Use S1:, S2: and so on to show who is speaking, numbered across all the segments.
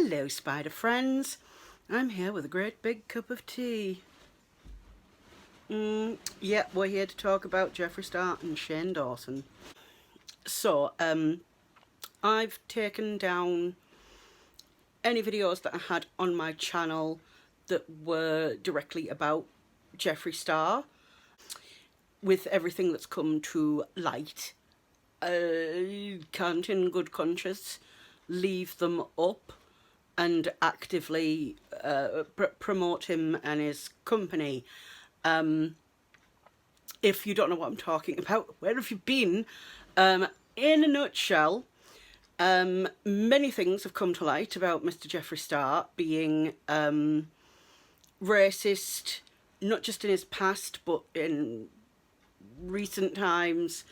S1: Hello, spider friends. I'm here with a great big cup of tea. Yeah, we're here to talk about Jeffree Star and Shane Dawson. So, I've taken down any videos that I had on my channel that were directly about Jeffree Star. With everything that's come to light, I can't in good conscience leave them up and actively promote him and his company. If you don't know what I'm talking about, where have you been? In a nutshell, many things have come to light about Mr. Jeffree Star being racist, not just in his past, but in recent times,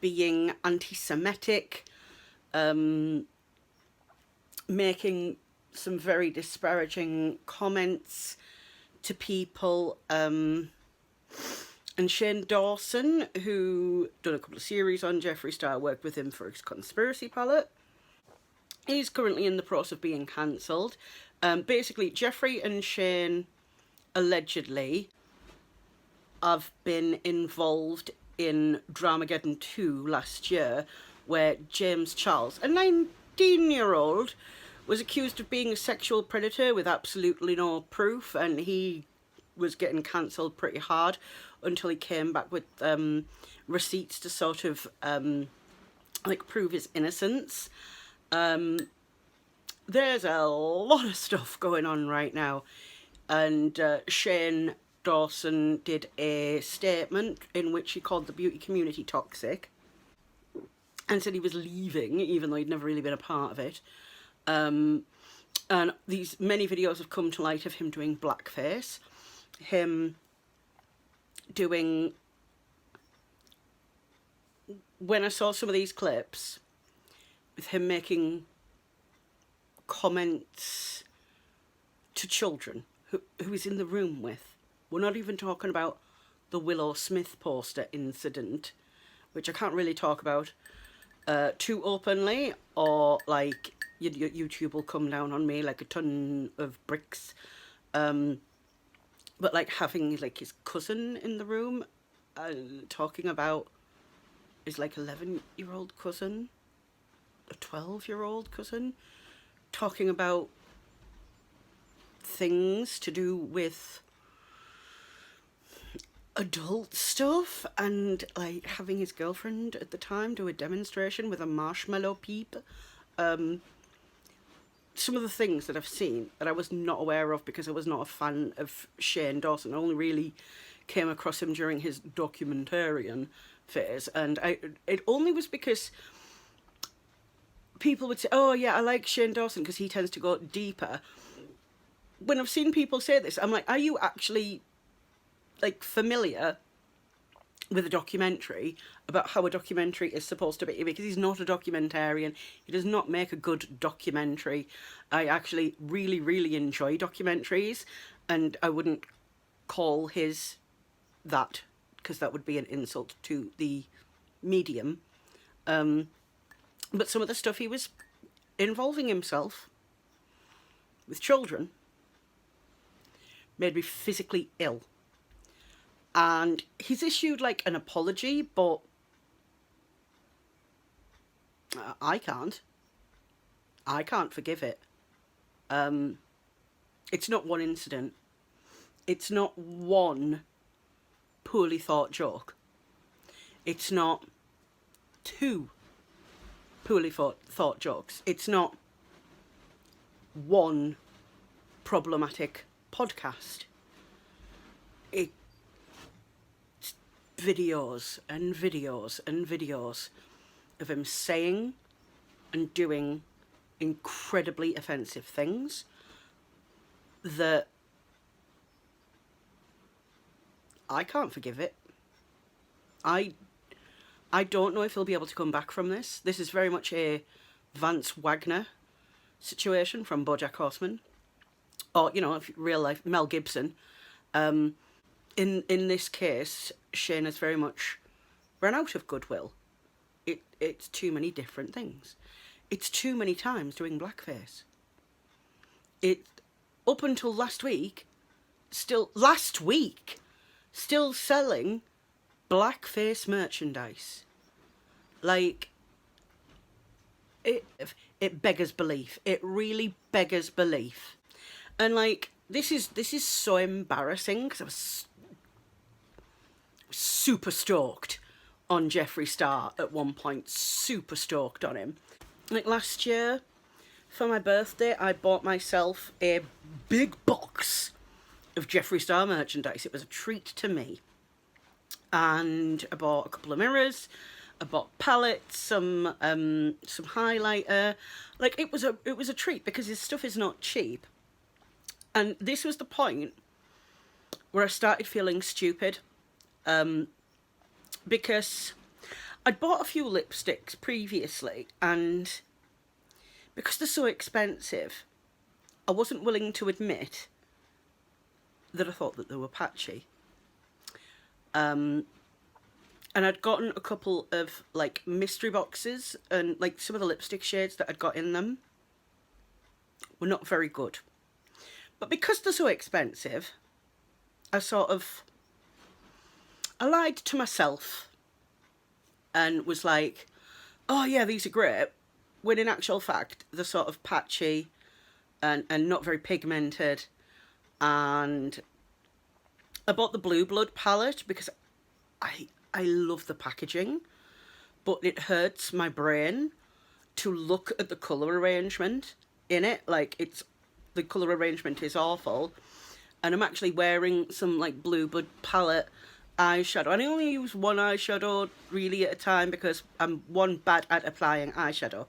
S1: being anti-Semitic, making some very disparaging comments to people, and Shane Dawson, who done a couple of series on Jeffree Star, worked with him for his conspiracy palette. He's currently in the process of being cancelled. Basically, Jeffree and Shane allegedly have been involved in Dramageddon 2 last year, where James Charles, a 19-year-old, was accused of being a sexual predator with absolutely no proof, and he was getting cancelled pretty hard until he came back with receipts to sort of like prove his innocence. There's a lot of stuff going on right now, and Shane Dawson did a statement in which he called the beauty community toxic and said he was leaving, even though he'd never really been a part of it. And these many videos have come to light of him doing blackface, him doing... When I saw some of these clips, with him making comments to children who he's in the room with. We're not even talking about the Willow Smith poster incident, which I can't really talk about too openly, or like YouTube will come down on me like a ton of bricks. But like having like his cousin in the room, talking about his like 11-year-old cousin, a 12-year-old cousin, talking about things to do with adult stuff, and like having his girlfriend at the time do a demonstration with a marshmallow peep. Some of the things that I've seen that I was not aware of because I was not a fan of Shane Dawson. I only really came across him during his documentarian phase, and it only was because people would say, oh yeah, I like Shane Dawson because he tends to go deeper. When I've seen people say this, I'm like, are you actually like familiar with a documentary about how a documentary is supposed to be? Because he's not a documentarian. He does not make a good documentary. I actually really, really enjoy documentaries, and I wouldn't call his that, because that would be an insult to the medium. But some of the stuff he was involving himself with children made me physically ill. And he's issued like an apology, but I can't forgive it. It's not one incident. It's not one poorly thought joke. It's not two poorly thought jokes. It's not one problematic podcast. It's videos and videos and videos of him saying and doing incredibly offensive things that I can't forgive it. I don't know if he'll be able to come back from this. This is very much a Vance Wagner situation from BoJack Horseman, or, you know, if real life Mel Gibson. In this case, Shane has very much run out of goodwill. It's too many different things. it's too many times doing blackface. It, up until last week, still selling blackface merchandise. Like, it beggars belief. It really beggars belief. And like, this is so embarrassing, because I was super stalked on Jeffree Star at one point. Super stalked on him. Like last year, for my birthday, I bought myself a big box of Jeffree Star merchandise. It was a treat to me. And I bought a couple of mirrors, I bought palettes, some highlighter. Like, it was a treat, because his stuff is not cheap. And this was the point where I started feeling stupid, because I'd bought a few lipsticks previously, and because they're so expensive, I wasn't willing to admit that I thought that they were patchy. And I'd gotten a couple of like mystery boxes, and like some of the lipstick shades that I'd got in them were not very good. But because they're so expensive, I lied to myself and was like, oh yeah, these are great, when in actual fact they're sort of patchy and not very pigmented. And I bought the Blue Blood palette because I love the packaging, but it hurts my brain to look at the colour arrangement in it. Like, the colour arrangement is awful. And I'm actually wearing some like Blue Blood palette eyeshadow. And I only use one eyeshadow really at a time, because I'm, one, bad at applying eyeshadow.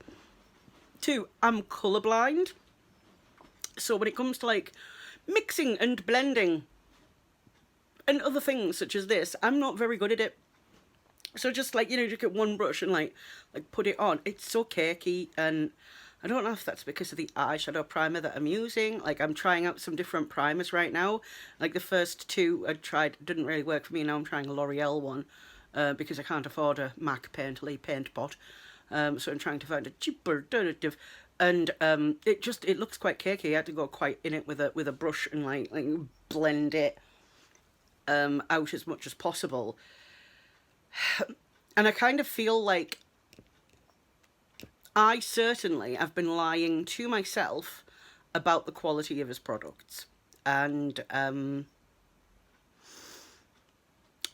S1: Two, I'm colourblind. So when it comes to like mixing and blending and other things such as this, I'm not very good at it. So just like, you know, just get one brush and like put it on. It's so cakey, and I don't know if that's because of the eyeshadow primer that I'm using. Like, I'm trying out some different primers right now. Like, the first two I tried didn't really work for me. Now I'm trying a L'Oreal one, because I can't afford a MAC Painterly paint pot. So I'm trying to find a cheaper alternative. And it looks quite cakey. I had to go quite in it with a brush and like blend it out as much as possible. And I kind of feel like I certainly have been lying to myself about the quality of his products. And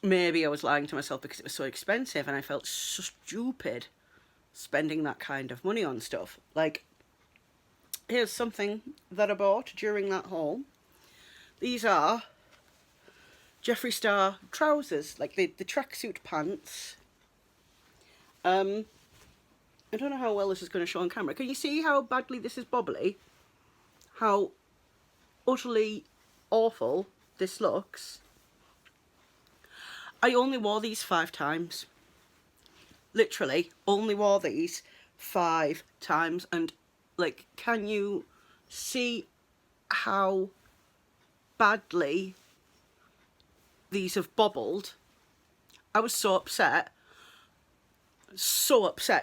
S1: maybe I was lying to myself because it was so expensive, and I felt so stupid spending that kind of money on stuff. Like, here's something that I bought during that haul. These are Jeffree Star trousers, like the tracksuit pants. I don't know how well this is going to show on camera. Can you see how badly this is bobbly? How utterly awful this looks? I only wore these 5 times. Literally, only wore these 5 times. And, like, can you see how badly these have bobbled? I was so upset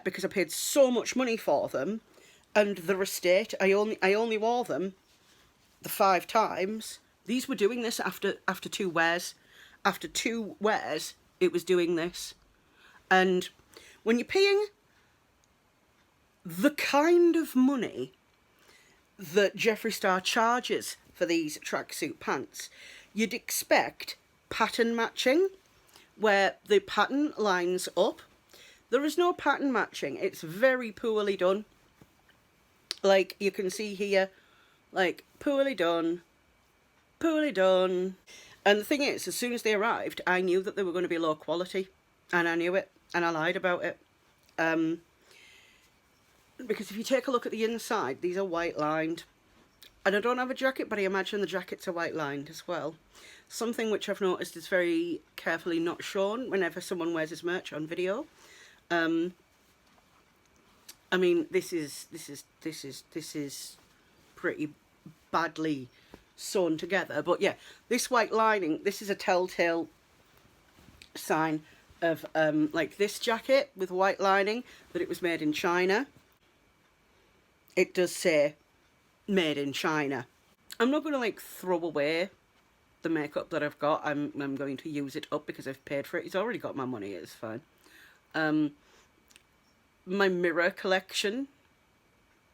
S1: because I paid so much money for them, and the estate, I only wore them the 5 times. These were doing this after 2 wears. After 2 wears, it was doing this. And when you're paying the kind of money that Jeffree Star charges for these tracksuit pants, you'd expect pattern matching, where the pattern lines up. There is no pattern matching. It's very poorly done. Like, you can see here, like, poorly done, poorly done. And the thing is, as soon as they arrived, I knew that they were going to be low quality. And I knew it, and I lied about it. Because if you take a look at the inside, these are white lined. And I don't have a jacket, but I imagine the jackets are white lined as well. Something which I've noticed is very carefully not shown whenever someone wears his merch on video. I mean, this is pretty badly sewn together. But yeah, this white lining, this is a telltale sign of like this jacket with white lining, that it was made in China. it does say made in China. I'm not going to like throw away the makeup that I've got. I'm going to use it up because I've paid for it. It's already got my money, it's fine. My mirror collection,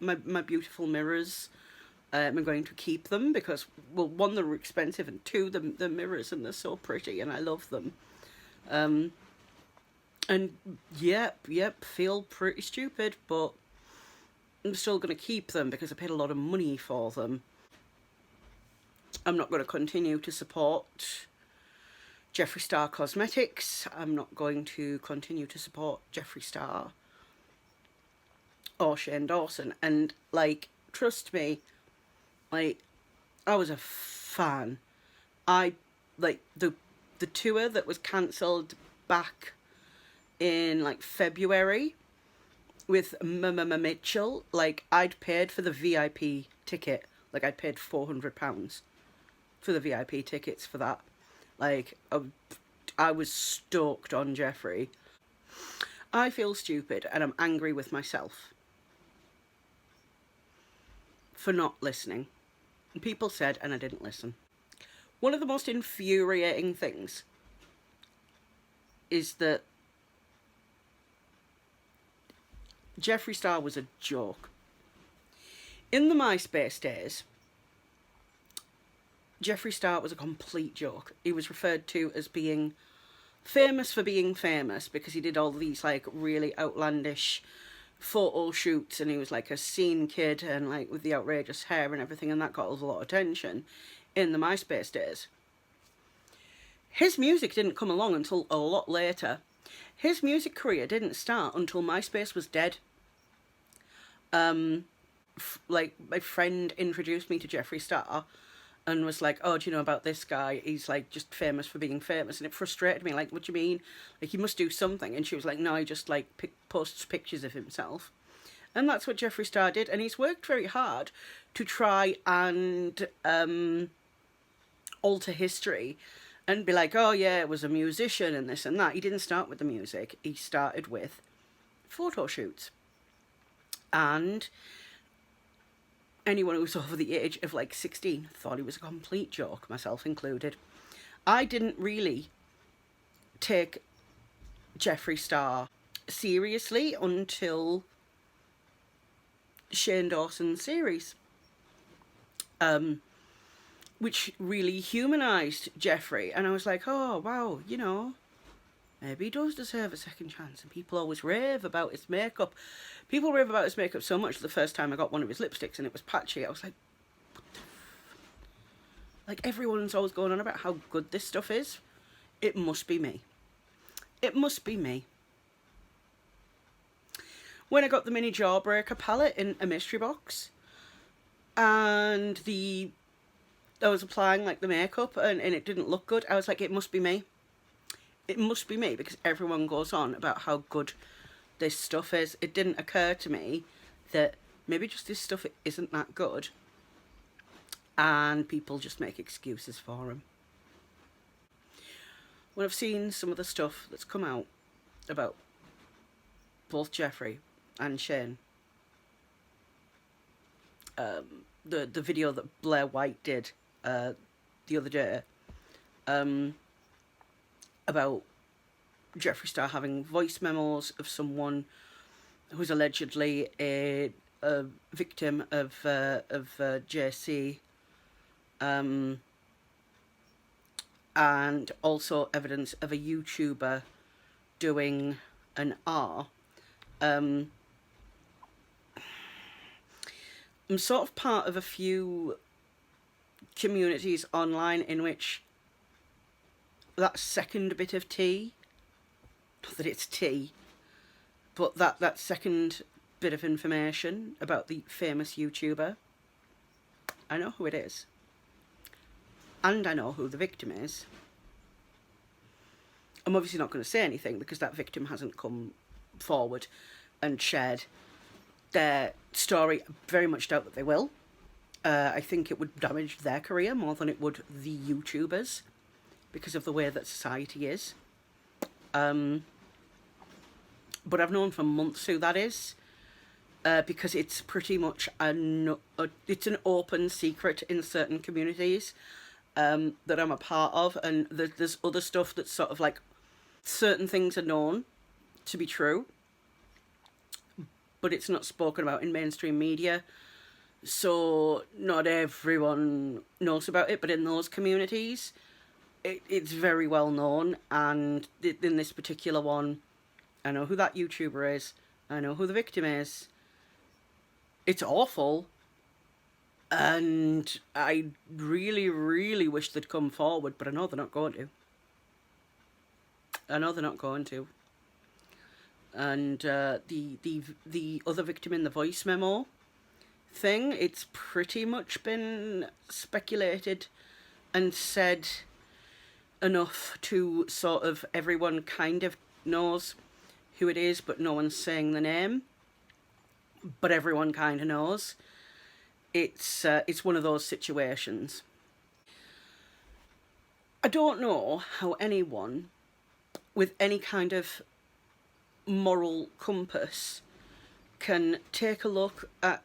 S1: my beautiful mirrors, I'm going to keep them because, well, one, they're expensive, and two, the mirrors, and they're so pretty and I love them. And yep, feel pretty stupid, but I'm still going to keep them because I paid a lot of money for them. I'm not going to continue to support Jeffree Star Cosmetics. I'm not going to continue to support Jeffree Star or Shane Dawson. And, like, trust me, like, I was a fan. I, like, the tour that was cancelled back in, like, February with Mitchell, like, I'd paid for the VIP ticket. Like, I'd paid £400 for the VIP tickets for that. Like, I was stoked on Jeffree. I feel stupid and I'm angry with myself for not listening. People said, and I didn't listen. One of the most infuriating things is that Jeffree Star was a joke. In the MySpace days, Jeffree Star was a complete joke. He was referred to as being famous for being famous because he did all these like really outlandish photo shoots, and he was like a scene kid and like with the outrageous hair and everything, and that got a lot of attention in the MySpace days. His music didn't come along until a lot later. His music career didn't start until MySpace was dead. Like, my friend introduced me to Jeffree Star and was like, oh, do you know about this guy? He's like just famous for being famous. And it frustrated me. Like, what do you mean? Like, he must do something. And she was like, no, he just like posts pictures of himself. And that's what Jeffree Star did. And he's worked very hard to try and alter history and be like, oh yeah, it was a musician and this and that. He didn't start with the music. He started with photo shoots. And anyone who was over the age of like 16 thought he was a complete joke, myself included. I didn't really take Jeffree Star seriously until Shane Dawson's series, which really humanised Jeffree. And I was like, oh, wow, you know, maybe he does deserve a second chance. And people always rave about his makeup. People rave about his makeup so much the first time I got one of his lipsticks and it was patchy. I was like, what the like, everyone's always going on about how good this stuff is. It must be me. It must be me. When I got the mini Jawbreaker palette in a mystery box, and I was applying like the makeup and it didn't look good, I was like, it must be me. It must be me, because everyone goes on about how good this stuff is. It didn't occur to me that maybe just this stuff isn't that good and people just make excuses for him. When I've seen some of the stuff that's come out about both Jeffree and Shane, the video that Blair White did the other day, about Jeffree Star having voice memos of someone who's allegedly a victim of JC, and also evidence of a YouTuber doing an R. I'm sort of part of a few communities online in which that second bit of tea, not that it's tea, but that second bit of information about the famous YouTuber, I know who it is. And I know who the victim is. I'm obviously not going to say anything because that victim hasn't come forward and shared their story. I very much doubt that they will. I think it would damage their career more than it would the YouTubers, because of the way that society is. But I've known for months who that is. because it's pretty much it's an open secret in certain communities that I'm a part of, and there's other stuff that's sort of like certain things are known to be true, but it's not spoken about in mainstream media. So not everyone knows about it, but in those communities, it's very well known. And in this particular one, I know who that YouTuber is. I know who the victim is. It's awful. And I really, really wish they'd come forward, but I know they're not going to. I know they're not going to. And the other victim in the voice memo thing, it's pretty much been speculated and said enough to sort of everyone kind of knows who it is, but no one's saying the name. But everyone kind of knows. It's one of those situations. I don't know how anyone with any kind of moral compass can take a look at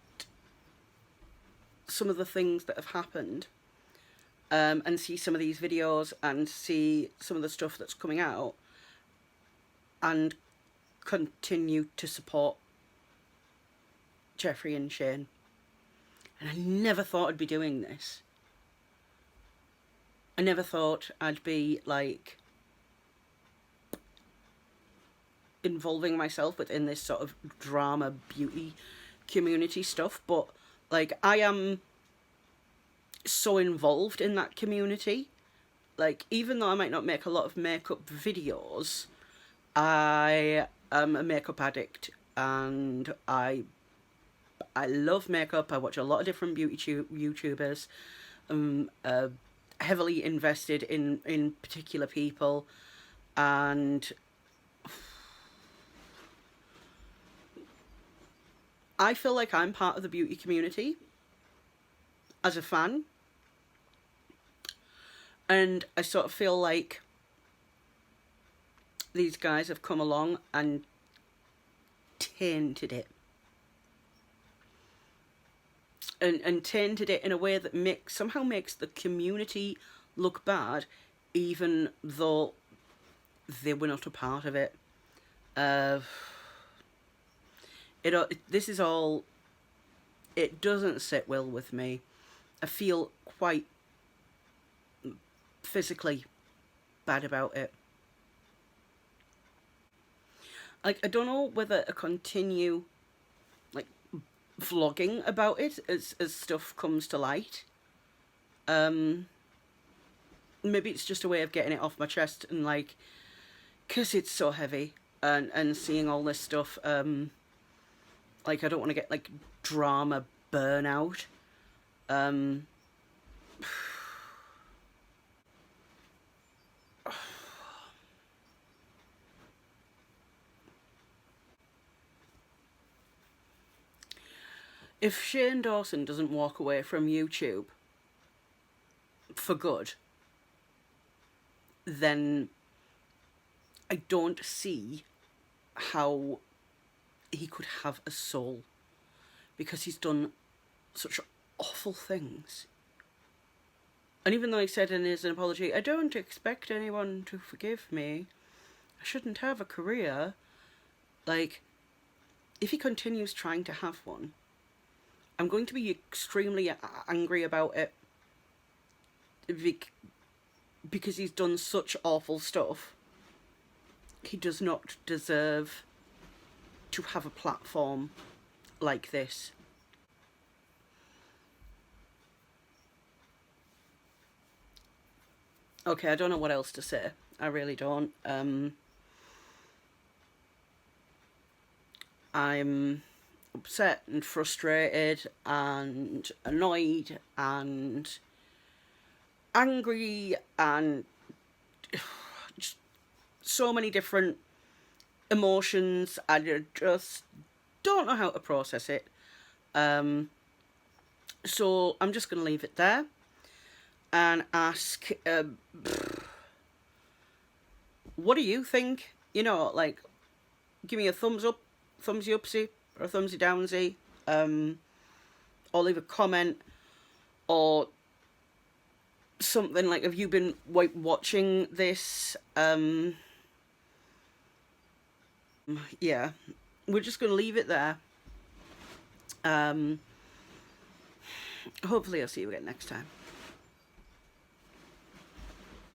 S1: some of the things that have happened and see some of these videos and see some of the stuff that's coming out and continue to support Jeffree and Shane. And I never thought I'd be doing this. I never thought I'd be like involving myself within this sort of drama beauty community stuff, but like I am so involved in that community. Like, even though I might not make a lot of makeup videos, I am a makeup addict and I love makeup. I watch a lot of different beauty YouTubers. I'm heavily invested in particular people, and I feel like I'm part of the beauty community as a fan, and I sort of feel like these guys have come along and tainted it. And tainted it in a way that somehow makes the community look bad, even though they were not a part of it. This is all. It doesn't sit well with me. I feel quite physically bad about it. Like, I don't know whether to continue like vlogging about it as stuff comes to light. Maybe it's just a way of getting it off my chest, and like, because it's so heavy, and seeing all this stuff, like, I don't want to get like drama burnout. If Shane Dawson doesn't walk away from YouTube for good, then I don't see how he could have a soul, because he's done such awful things. And even though he said in his apology, I don't expect anyone to forgive me, I shouldn't have a career, like, if he continues trying to have one, I'm going to be extremely angry about it, because he's done such awful stuff. He does not deserve to have a platform like this. Okay, I don't know what else to say. I really don't. I'm upset and frustrated and annoyed and angry and just so many different emotions. I just don't know how to process it. So I'm just going to leave it there and ask, what do you think? You know, like, give me a thumbs up, thumbs you upsy, or a thumbsy downsy, or leave a comment, or something like, have you been watching this? Yeah, we're just going to leave it there. Hopefully I'll see you again next time.